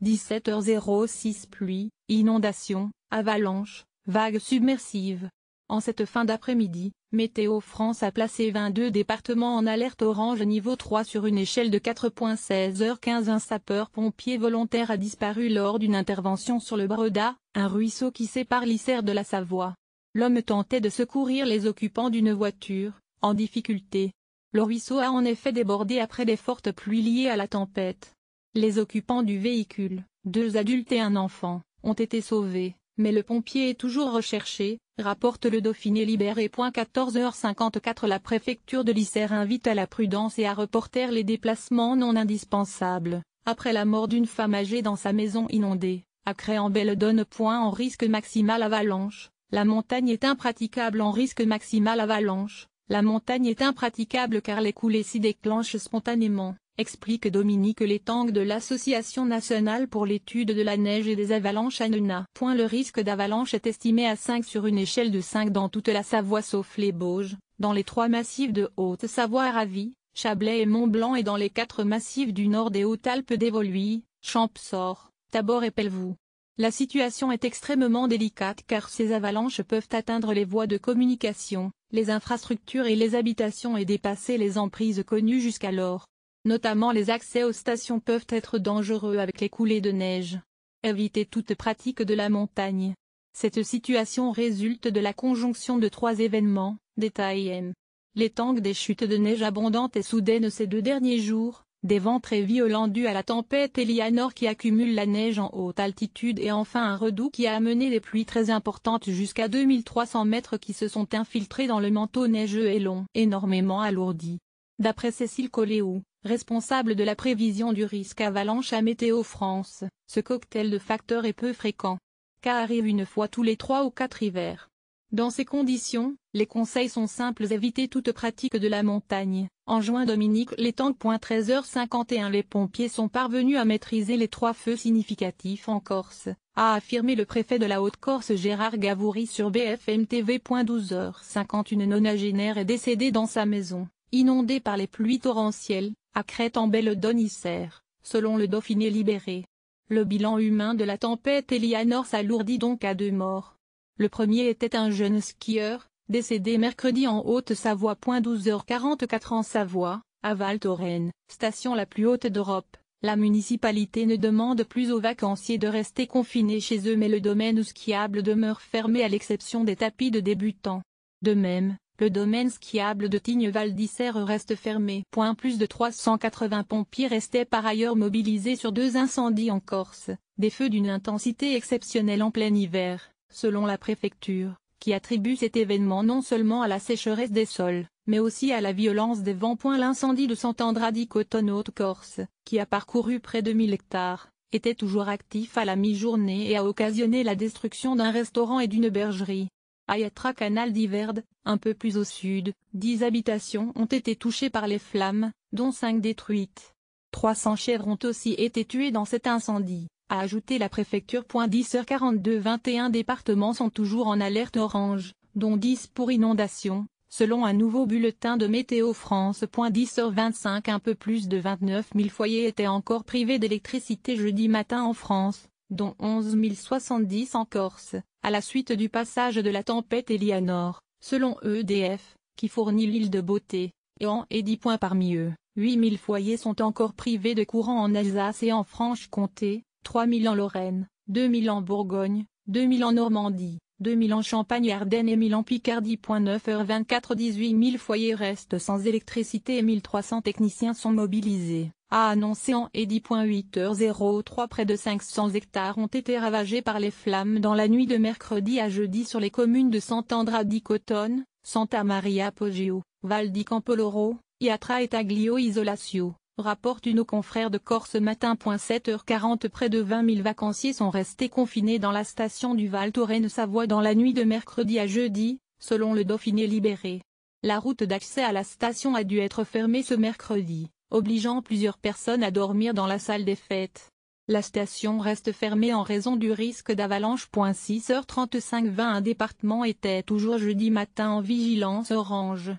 17h06 pluie, inondations, avalanches, vagues submersives. En cette fin d'après-midi, Météo France a placé 22 départements en alerte orange niveau 3 sur une échelle de 4.16h15. Un sapeur-pompier volontaire a disparu lors d'une intervention sur le Breda, un ruisseau qui sépare l'Isère de la Savoie. L'homme tentait de secourir les occupants d'une voiture, en difficulté. Le ruisseau a en effet débordé après des fortes pluies liées à la tempête. Les occupants du véhicule, 2 adultes et un enfant, ont été sauvés, mais le pompier est toujours recherché, rapporte le Dauphiné Libéré. 14h54. La préfecture de l'Isère invite à la prudence et à reporter les déplacements non indispensables, après la mort d'une femme âgée dans sa maison inondée, à Cré-en-Belledonne. En risque maximal avalanche, la montagne est impraticable. En risque maximal avalanche, la montagne est impraticable car les coulées s'y déclenchent spontanément, explique Dominique Létang de l'Association nationale pour l'étude de la neige et des avalanches ANENA. Le risque d'avalanche est estimé à 5 sur une échelle de 5 dans toute la Savoie sauf les Bauges, dans les 3 massifs de Haute-Savoie Aravis, Chablais et Mont-Blanc et dans les 4 massifs du nord des Hautes-Alpes d'Évoluy, Champsaur, Tabor et Pelvoux. La situation est extrêmement délicate car ces avalanches peuvent atteindre les voies de communication, les infrastructures et les habitations et dépasser les emprises connues jusqu'alors. Notamment les accès aux stations peuvent être dangereux avec les coulées de neige. Éviter toute pratique de la montagne. Cette situation résulte de la conjonction de 3 événements, détaille M. Létang. Des chutes de neige abondantes et soudaines ces 2 derniers jours, des vents très violents dus à la tempête Eleanor qui accumule la neige en haute altitude et enfin un redout qui a amené des pluies très importantes jusqu'à 2300 mètres qui se sont infiltrées dans le manteau neigeux et l'ont énormément alourdi. D'après Cécile Colléou, responsable de la prévision du risque avalanche à Météo France, ce cocktail de facteurs est peu fréquent, car arrive une fois tous les 3 ou 4 hivers. Dans ces conditions, les conseils sont simples: éviter toute pratique de la montagne. En juin, Dominique Létang. 13h51. Les pompiers sont parvenus à maîtriser les 3 feux significatifs en Corse, a affirmé le préfet de la Haute-Corse Gérard Gavoury sur BFM TV. 12h50. Une nonagénaire est décédée dans sa maison, inondée par les pluies torrentielles, à Crête-en-Belledonne Isère, selon le Dauphiné Libéré. Le bilan humain de la tempête Eleanor s'alourdit donc à 2 morts. Le premier était un jeune skieur, décédé mercredi en Haute-Savoie. 12h44. En Savoie, à Val-Thorens, station la plus haute d'Europe, la municipalité ne demande plus aux vacanciers de rester confinés chez eux mais le domaine skiable demeure fermé à l'exception des tapis de débutants. De même, le domaine skiable de Tignes-Val d'Isère reste fermé. Plus de 380 pompiers restaient par ailleurs mobilisés sur 2 incendies en Corse, des feux d'une intensité exceptionnelle en plein hiver, selon la préfecture, qui attribue cet événement non seulement à la sécheresse des sols, mais aussi à la violence des vents. L'incendie de Sant'Andra-di-Cotone Haute-Corse, qui a parcouru près de 1000 hectares, était toujours actif à la mi-journée et a occasionné la destruction d'un restaurant et d'une bergerie. À Yatra Canal d'Yverd, un peu plus au sud, 10 habitations ont été touchées par les flammes, dont 5 détruites. 300 chèvres ont aussi été tuées dans cet incendie, a ajouté la préfecture. 10h42. 21 départements sont toujours en alerte orange, dont 10 pour inondation, selon un nouveau bulletin de Météo France. 10h25. Un peu plus de 29 000 foyers étaient encore privés d'électricité jeudi matin en France, dont 11 070 en Corse, à la suite du passage de la tempête Eleanor, selon EDF, qui fournit l'île de Beauté, et en est 10. Parmi eux, 8 000 foyers sont encore privés de courant en Alsace et en Franche-Comté, 3 000 en Lorraine, 2 000 en Bourgogne, 2 000 en Normandie, 2 000 en Champagne-Ardenne et 1 000 en Picardie. 9h24. 18 000 foyers restent sans électricité et 1 300 techniciens sont mobilisés, a annoncé en Edi. 8h03. Près de 500 hectares ont été ravagés par les flammes dans la nuit de mercredi à jeudi sur les communes de Sant'Andra-di-Cotone, Santa Maria Poggio, Val di Campoloro, Yatra et Taglio Isolatio, rapportent nos confrères de Corse Matin. 7h40. Près de 20 000 vacanciers sont restés confinés dans la station du Val-Thorens Savoie dans la nuit de mercredi à jeudi, selon le Dauphiné Libéré. La route d'accès à la station a dû être fermée ce mercredi, obligeant plusieurs personnes à dormir dans la salle des fêtes. La station reste fermée en raison du risque d'avalanche. 6h35. 21 départements étaient toujours jeudi matin en vigilance orange.